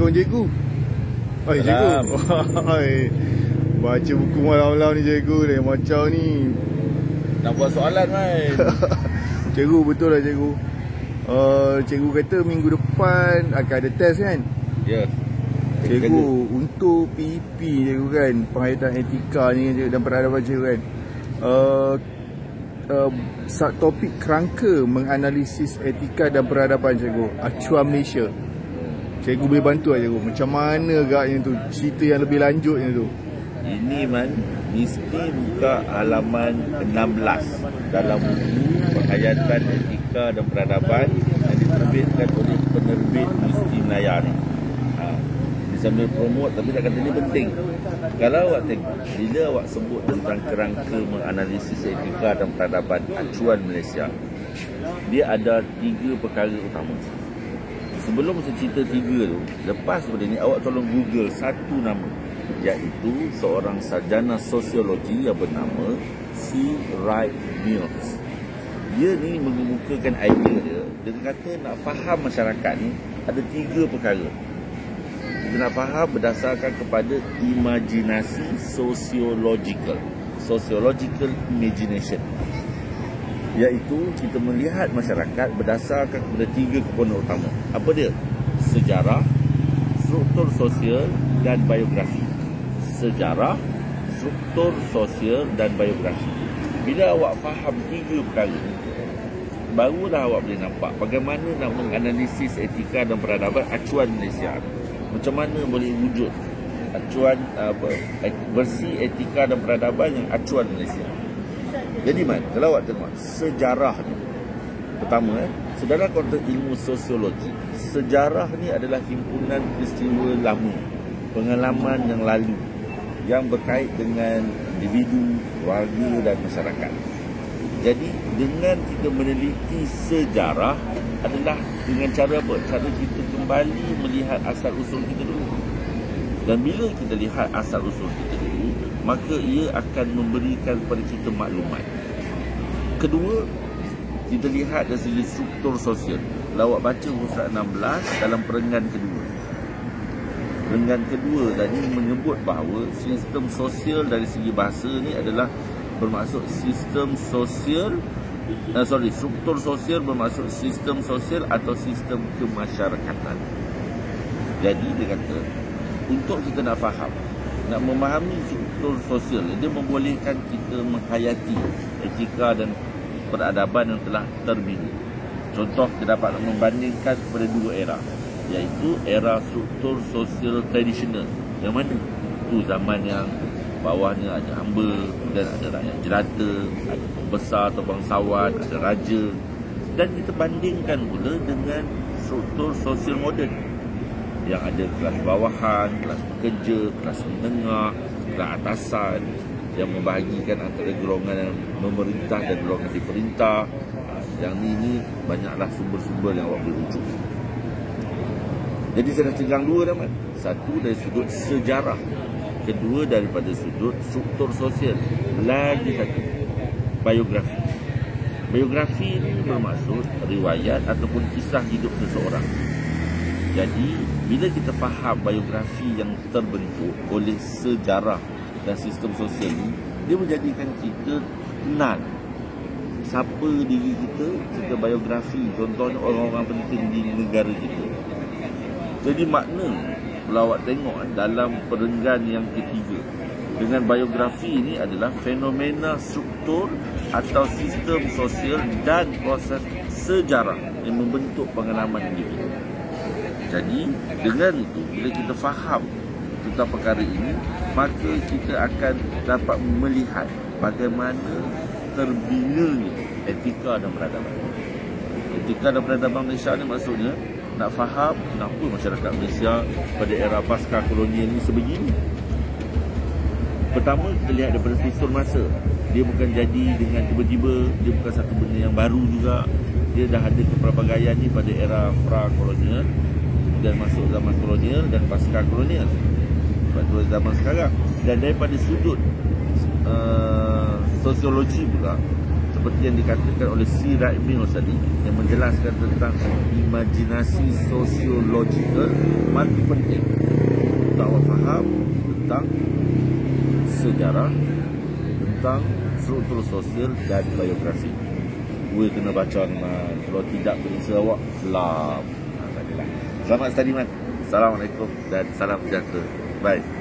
Assalamualaikum cikgu. Oi cikgu. Oi. Baca buku malam-malam ni cikgu ni macam ni. Nak buat soalan kan? Cikgu betul lah cikgu. Cikgu kata minggu depan akan ada test kan? Ya. Cikgu untuk PEP cikgu kan, penghayatan etika ni dan peradaban cikgu kan. Topik kerangka menganalisis etika dan peradaban cikgu, acuan Malaysia. Cikgu boleh bantu lah cikgu, macam mana agaknya tu, cerita yang lebih lanjutnya tu. Ini mesti buka halaman 16 dalam buku penghayatan etika dan peradaban yang diterbitkan oleh penerbit Mesti Melaya ni. Sambil promote, tapi nak kata ni penting. Kalau awak tengok, bila awak sebut tentang kerangka menganalisis etika dan peradaban acuan Malaysia, dia ada 3 perkara utama. Sebelum saya cerita 3 tu, lepas daripada ni awak tolong Google satu nama, iaitu seorang sarjana sosiologi yang bernama C. Wright Mills. Dia ni mengemukakan idea dia. Dia kata nak faham masyarakat ni ada 3 perkara. Kita nak faham berdasarkan kepada imajinasi sociological imagination, iaitu kita melihat masyarakat berdasarkan kepada 3 komponen utama. Apa dia? Sejarah, struktur sosial dan biografi. Sejarah, struktur sosial dan biografi. Bila awak faham 3 perkara ni, barulah awak boleh nampak bagaimana nak menganalisis etika dan peradaban acuan Malaysia. Macam mana boleh wujud acuan versi etika dan peradaban yang acuan Malaysia. Jadi kalau awak tengok sejarah ni, pertama sejarah konteks ilmu sosiologi. Sejarah ni adalah himpunan peristiwa lama, pengalaman yang lalu yang berkait dengan individu, keluarga dan masyarakat. Jadi dengan kita meneliti sejarah adalah dengan cara apa? Cara kita kembali melihat asal-usul kita dulu. Dan bila kita lihat asal-usul kita dulu, maka ia akan memberikan kepada kita maklumat. Kedua, kita lihat dari segi struktur sosial. Kalau awak baca surat 16 dalam perenggan kedua. Perenggan kedua tadi menyebut bahawa sistem sosial dari segi bahasa ni adalah bermaksud sistem sosial, struktur sosial bermaksud sistem sosial atau sistem kemasyarakatan. Jadi dia kata, untuk kita nak faham, nak memahami struktur sosial, dia membolehkan kita menghayati etika dan peradaban yang telah terbina. Contoh, kita dapat membandingkan kepada 2 era, iaitu era struktur sosial tradisional. Yang mana? Itu zaman yang bawahnya ada hamba, dan ada rakyat jelata, ada pembesar atau bangsawan, ada raja. Dan kita bandingkan pula dengan struktur sosial moden yang ada kelas bawahan, kelas pekerja, kelas menengah, kelas atasan, yang membahagikan antara golongan memerintah dan golongan diperintah. Yang ini banyaklah sumber-sumber yang awak boleh rujuk. Jadi saya nak cenggang 2 dah, satu dari sudut sejarah, kedua daripada sudut struktur sosial, lagi satu biografi. Biografi ini bermaksud riwayat ataupun kisah hidup seseorang. Jadi bila kita faham biografi yang terbentuk oleh sejarah dan sistem sosial ini, dia menjadikan kita kenal siapa diri kita, kita biografi, contohnya orang-orang penting di negara kita. Jadi makna kalau awak tengok dalam perenggan yang ketiga, dengan biografi ini adalah fenomena struktur atau sistem sosial dan proses sejarah yang membentuk pengalaman individu. Jadi dengan itu, bila kita faham tentang perkara ini, maka kita akan dapat melihat bagaimana terbinanya etika dan peradaban. Etika dan peradaban Malaysia ni maksudnya nak faham kenapa masyarakat Malaysia pada era pasca kolonial ni sebegini. Pertama, kita lihat daripada struktur masa. Dia bukan jadi dengan tiba-tiba, dia bukan satu benda yang baru juga. Dia dah ada kepelbagaian ni pada era pra-kolonial dan masuk zaman kolonial dan pasca kolonial, pada zaman sekarang. Dan daripada sudut sosiologi pula, seperti yang dikatakan oleh C. Wright Mills tadi, yang menjelaskan tentang imajinasi sosiologikal, mati penting untuk awak faham tentang sejarah, tentang struktur sosial dan biografi. Gue kena baca ni man. Kalau tidak periksa awak lam. Tak adalah. Selamat study man. Assalamualaikum dan salam sejahtera. Bye.